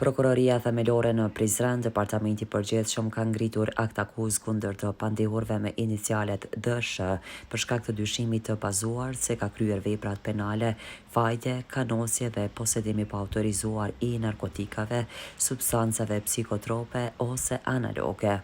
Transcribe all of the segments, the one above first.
Prokuroria themelore në Prizren, departamenti përgjithshëm ka ngritur akt akuzë kundër të pandehurve me inicialet DSH për shkak të dyshimit të bazuar se ka kryer veprat penale, fajtje, kanosje dhe posedimi pa autorizuar i narkotikave, substancave psikotrope ose analoge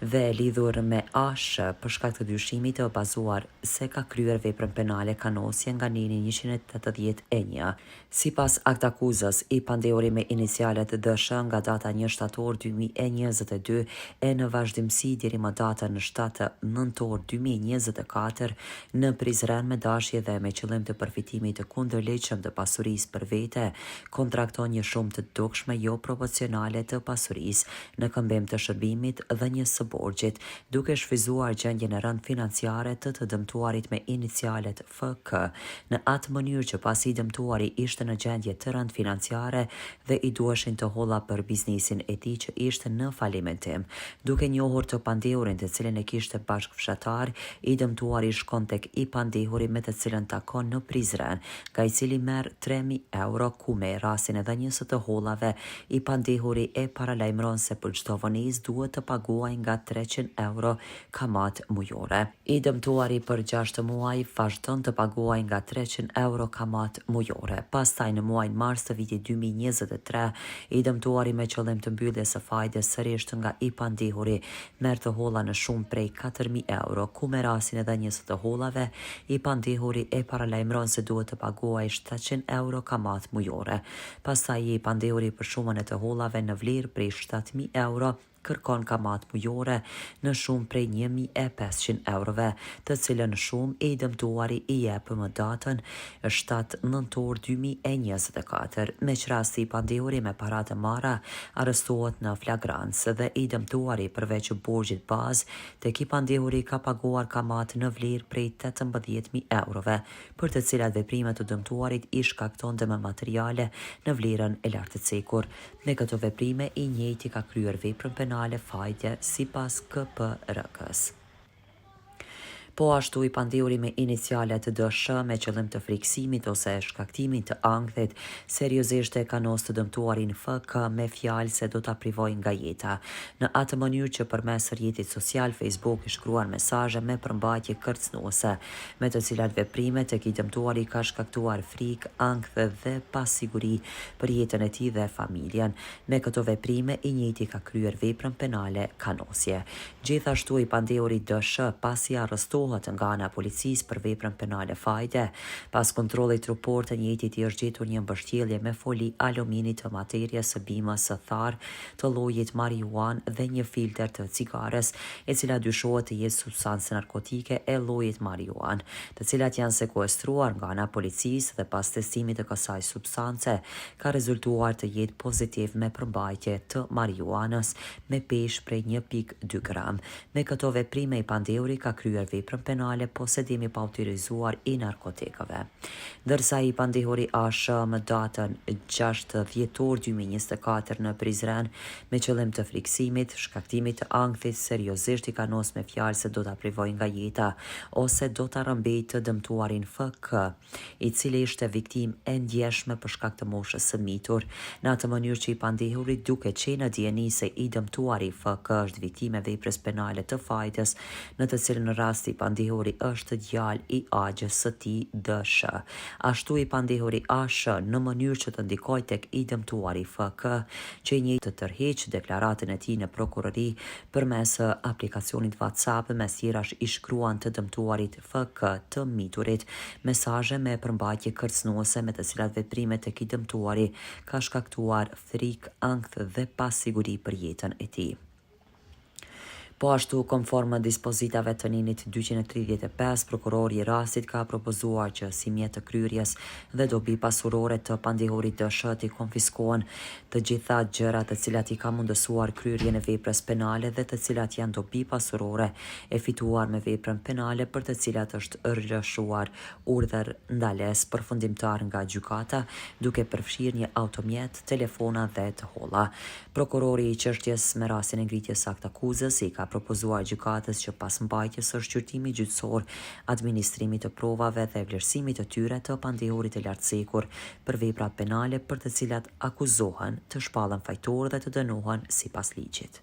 dhe lidhur me ASH për shkak të dyshimit të bazuar se ka kryer veprën penale kanosje nga nini 181. Sipas akt akuzës, i pandehuri me inicialet DSH nga data 1 shtator 2022 e në vazhdimsi deri më datën 7 nëntor 2024 në Prizren me dashje dhe me qëllim të përfitimit të kundërligjshëm të pasurisë për vete, kontrakton një shumë të dukshme jo proporcionale të pasurisë në këmbim të shërbimit dhe një së borxhit, duke shfryzuar gjendjen e rënd financiare të dëmtuarit me inicialet FK, në atë mënyrë që pasi dëmtuari ishte në gjendje të rënd financiare dhe i duheshin të holla për biznesin e tij që ishte në falimentim. Duke njohur të pandehurin të cilin e kishte bashkëfshatar, i dëmtuari shkon tek i pandehuri me të cilën takon në Prizren, nga i cili merr 3.000 euro, ku me rastin e dhënies të hollave, i pandehuri e paralajmëron se për çdo vonesë duhet të paguajë nga 300 euro kamat mujore. I dëmtuari për 6 muaj vazhdon të paguajë nga 300 euro kamat mujore. Pastaj në muajin mars të vitit 2023, i dëmtuari me qëllim të mbylljes së fajdes sërish nga i pandehuri merr të holla në shumë prej 4.000 euro, ku me rastin e dhënies të hollave, i pandehuri e paralajmëron se duhet të paguajë 700 euro kamat mujore. Pastaj i pandehuri për shumën e të hollave në vlerë prej 7.000 euro kërkon kamat mujore në shumë prej 1.500 eurove, të cilën shumë i dëmtuari i jep më datën 7 nëntor 2024. Me që rasti i pandehuri me parat e marra arrestohet në flagrancë dhe i dëmtuari përveç borxhit bazë tek i pandehuri ka paguar kamat në vlerë prej 18.000 eurove, për të cilat veprimet të dëmtuarit i shkaktonte me materiale në vlerën e lartë të cekur. Me këto veprime i njëjti ka kryer veprën penale fajtje sipas KPRK-s. Po ashtu i pandehuri me inicialet DSH me qëllim të friksimit ose shkaktimit të ankthit seriozisht e kanos të dëmtuarin FK me fjalë se do ta privojë nga jeta. Në atë mënyrë që përmes rrjetit social Facebook i shkruan mesazhe me përmbajtje kërcënuese, me të cilat veprimet tek i dëmtuari ka shkaktuar frikë, ankth dhe pasiguri për jetën e tij dhe familjen. Me këto veprime i njëjti ka kryer veprën penale kanosje. Gjithashtu i pandehuri DSH pasi arrestohet nga ana policisë për veprën penale fajte, pas kontrollit trupor të njëjtit i është gjetur një mbështjellje me foli alumini të materjes së bimës së tharë të llojit marijuan dhe një filter të cigares, e cila dyshohet të jetë substancë narkotike e llojit marijuan, të cilat janë sekuestruar nga ana policisë dhe pas testimit të kësaj substance ka rezultuar të jetë pozitiv me përmbajtje të marijuanës me peshë prej 1.2 gram. Me këto veprime i pandehuri ka kryer veprën penale posedimi pa autorizuar i narkotikave. Ndërsa i pandehuri ASH më datën 6 dhjetor 2024 në Prizren me qëllim të friksimit, shkaktimit të ankthit seriozisht i kanos me fjalë se do ta privojë nga jeta ose do ta rrëmbejë të dëmtuarin FK, i cili ishte viktimë e ndjeshme për shkak të moshës së mitur, në atë mënyrë që i pandehuri duke qenë në dieni se i dëmtuari FK është viktimë e veprës penale të fajtës, në të cilën rast i pandehuri është djalë i agjës së tij DSH. Ashtu i pandehuri ASH në mënyrë që të ndikojë tek i dëmtuari FK, që i njëjtë të tërheq deklaratën e tij në prokurori përmes aplikacionit WhatsApp, mes tjerash i shkruan të dëmtuarit FK të miturit mesazhe me përmbajtje kërcënuese me të cilat veprimet tek i dëmtuari ka shkaktuar frikë, ankth dhe pasiguri për jetën e tij. Po ashtu, konform dispozitave të ninit 235, prokurori i rastit ka propozuar që si mjet të kryerjes dhe dobi pasurore të pandehurit DSH t'i konfiskohen të gjitha gjërat të cilat i ka mundësuar kryerjen e veprës penale dhe të cilat janë dobi pasurore e fituar me veprën penale për të cilat është rrëshuar urdhër ndales përfundimtar nga gjykata, duke përfshirë një automjet, telefona dhe të holla. Prokurori i çështjes me rastin e ngritjes së akt akuzës i ka propozuar gjykatës që pas mbajtjes së shqyrtimit gjyqësor, administrimit të provave dhe vlerësimit të tyre të pandehurit të lartësekur për veprat penale për të cilat akuzohen të shpallën fajtorë dhe të dënohen sipas ligjit.